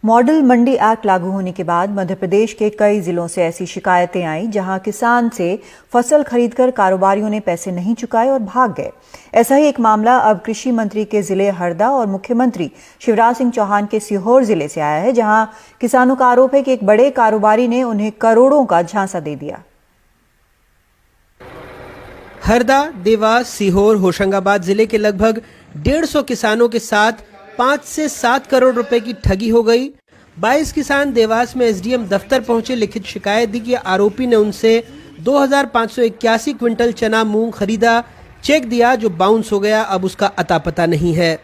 Model मंडी act लागू होने के बाद मध्य प्रदेश के कई जिलों से ऐसी शिकायतें आईं जहां किसान से फसल खरीदकर कारोबारियों ने पैसे नहीं चुकाए और भाग गए। ऐसा ही एक मामला अब कृषि मंत्री के जिले हरदा और मुख्यमंत्री शिवराज सिंह चौहान के सीहोर जिले से आया है, जहां किसानों का आरोप है कि एक बड़े कारोबारी ने उन्हें करोड़ों का झांसा दे दिया। हरदा, देवास, सीहोर, होशंगाबाद जिले के लगभग 150 किसानों के साथ 5 से 7 करोड़ रुपए की ठगी हो गई। 22 किसान देवास में एसडीएम दफ्तर पहुंचे, लिखित शिकायत दी कि आरोपी ने उनसे 2581 क्विंटल चना मूंग खरीदा, चेक दिया जो बाउंस हो गया, अब उसका अता पता नहीं है।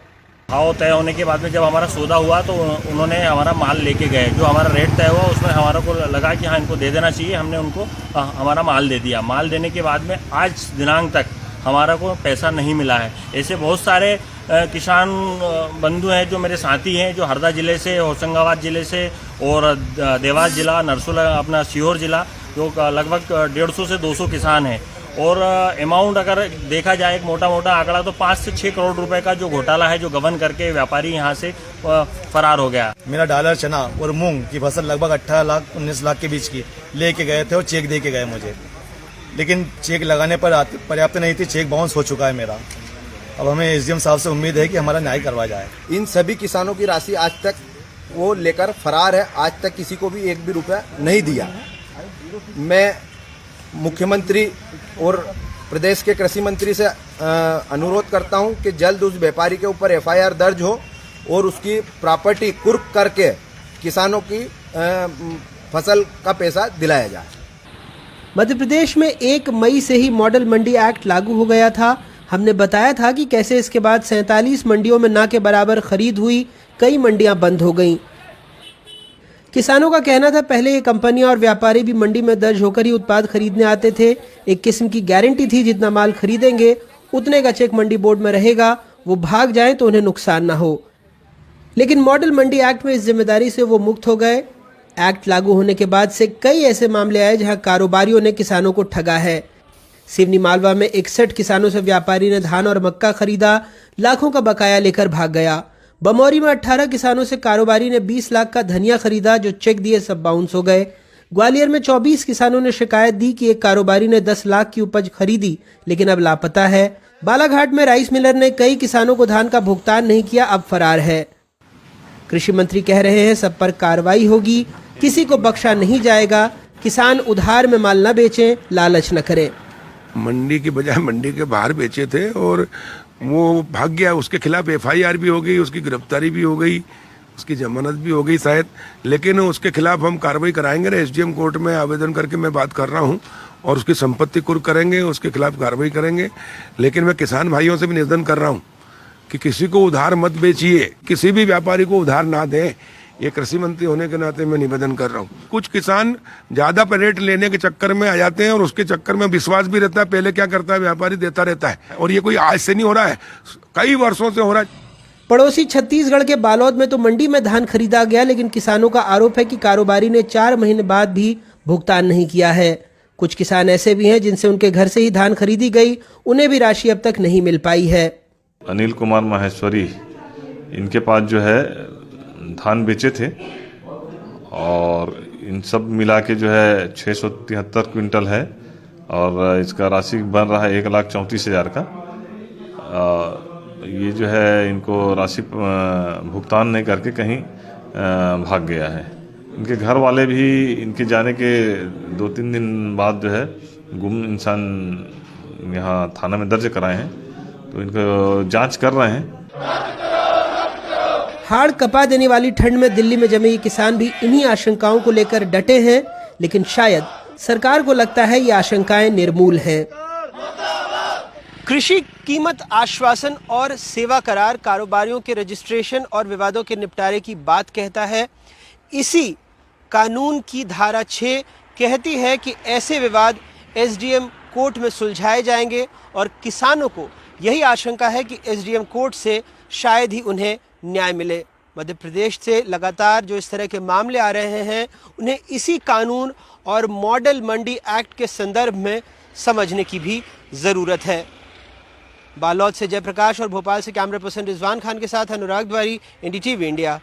भाव तय होने के बाद में जब हमारा सौदा हुआ तो उन्होंने हमारा माल लेके गए। जो हमारा रेट तय हुआ उसमें हमारा को लगा कि हाँ इनको दे देना चाहिए, हमने उनको हमारा माल दे दिया। माल देने के बाद में आज दिनांक तक हमारा को पैसा नहीं मिला है। ऐसे बहुत सारे किसान बंधु हैं जो मेरे साथी हैं, जो हरदा जिले से, होशंगाबाद जिले से और देवास जिला, नरसुला, अपना सीहोर जिला, जो लगभग 150 से 200 किसान हैं। और अमाउंट अगर देखा जाए एक मोटा मोटा आंकड़ा तो 5 से 6 करोड़ रुपए का जो घोटाला है, जो गबन करके व्यापारी यहाँ से फरार हो गया। मेरा डॉलर चना और मूंग की फसल लगभग 18 लाख 19 लाख के बीच की लेके गए थे और चेक दे के गए मुझे, लेकिन चेक लगाने पर पर्याप्त नहीं थी, चेक बाउंस हो चुका है मेरा। अब हमें एसडीएम साहब से उम्मीद है कि हमारा न्याय करवा जाए। इन सभी किसानों की राशि आज तक वो लेकर फरार है, आज तक किसी को भी एक भी रुपया नहीं दिया। मैं मुख्यमंत्री और प्रदेश के कृषि मंत्री से अनुरोध करता हूं कि जल्द उस व्यापारी के ऊपर एफआईआर दर्ज हो और उसकी प्रॉपर्टी कुर्क करके किसानों की फसल का पैसा दिलाया जाए। मध्य प्रदेश में 1 मई से ही मॉडल मंडी एक्ट लागू हो गया था। हमने बताया था कि कैसे इसके बाद 47 मंडियों में ना के बराबर खरीद हुई, कई मंडियां बंद हो गईं। किसानों का कहना था पहले ये कंपनियां और व्यापारी भी मंडी में दर्ज होकर ही उत्पाद खरीदने आते थे। एक किस्म की गारंटी थी, जितना माल खरीदेंगे उतने का चेक मंडी बोर्ड में रहेगा, वो भाग जाएं तो उन्हें नुकसान ना हो। लेकिन मॉडल मंडी एक्ट में इस जिम्मेदारी से वो मुक्त हो गए। एक्ट लागू होने के बाद से कई ऐसे मामले आए जहां कारोबारियों ने किसानों को ठगा है। सिवनी मालवा में 61 किसानों से व्यापारी ने धान और मक्का खरीदा, लाखों का बकाया लेकर भाग गया। बमौरी में 18 किसानों से कारोबारी ने 20 लाख का धनिया खरीदा, जो चेक दिए सब बाउंस हो गए। ग्वालियर में 24 किसानों ने शिकायत दी कि एक कारोबारी ने 10 लाख की उपज खरीदी लेकिन अब लापता है। बालाघाट में राइस मिलर ने कई किसानों को धान का भुगतान नहीं किया, अब फरार है। कृषि मंत्री कह रहे हैं सब पर कार्रवाई होगी, किसी को बख्शा नहीं जाएगा। किसान उधार में माल न बेचें, लालच न करें। मंडी के बजाय मंडी के बाहर बेचे थे और वो भाग गया, उसके खिलाफ एफआईआर भी हो गई, उसकी गिरफ्तारी भी हो गई, उसकी जमानत भी हो गई शायद, लेकिन उसके खिलाफ हम कार्रवाई कराएंगे। एसडीएम कोर्ट में आवेदन करके मैं बात कर रहा हूं और उसकी संपत्ति कुर्क करेंगे, उसके खिलाफ कार्रवाई करेंगे। लेकिन मैं किसान भाइयों से भी निवेदन कर रहा हूं कि किसी को उधार मत बेचिए, किसी भी व्यापारी को उधार ना दें। ये कृषि मंत्री होने के नाते मैं निवेदन कर रहा हूँ। कुछ किसान ज्यादा पर रेट लेने के चक्कर में आ जाते हैं और उसके चक्कर में विश्वास भी रहता है। पहले क्या करता है व्यापारी, देता रहता है, और ये कोई आज से नहीं हो रहा है, कई वर्षों से हो रहा है। पड़ोसी छत्तीसगढ़ के बालोद में तो मंडी में धान खरीदा गया, लेकिन किसानों का आरोप है कि कारोबारी ने 4 महीने बाद भी भुगतान नहीं किया है। कुछ किसान ऐसे भी हैं जिनसे उनके घर से ही धान खरीदी गई, उन्हें भी राशि अब तक नहीं मिल पाई है। अनिल कुमार माहेश्वरी, इनके पास जो है धान बेचे थे और इन सब मिला के जो है 673 क्विंटल है और इसका राशि बन रहा है 1,34,000 का। ये जो है इनको राशि भुगतान नहीं करके कहीं भाग गया है। इनके घर वाले भी इनके जाने के 2-3 दिन बाद जो है गुम इंसान यहाँ थाना में दर्ज कराए हैं, तो इनको जांच कर रहे हैं। हाड़ कपा देने वाली ठंड में दिल्ली में जमे ये किसान भी इन्हीं आशंकाओं को लेकर डटे हैं, लेकिन शायद सरकार को लगता है ये आशंकाएं निर्मूल हैं। कृषि कीमत आश्वासन और सेवा करार कारोबारियों के रजिस्ट्रेशन और विवादों के निपटारे की बात कहता है। इसी कानून की धारा 6 कहती है कि ऐसे विवाद एसडीएम कोर्ट में सुलझाए जाएंगे और किसानों को यही आशंका है कि एसडीएम कोर्ट से शायद ही उन्हें न्याय मिले। मध्य प्रदेश से लगातार जो इस तरह के मामले आ रहे हैं, उन्हें इसी कानून और मॉडल मंडी एक्ट के संदर्भ में समझने की भी ज़रूरत है। बालोद से जयप्रकाश और भोपाल से कैमरा पर्सन रिजवान खान के साथ अनुराग द्वारी, एनडीटीवी इंडिया।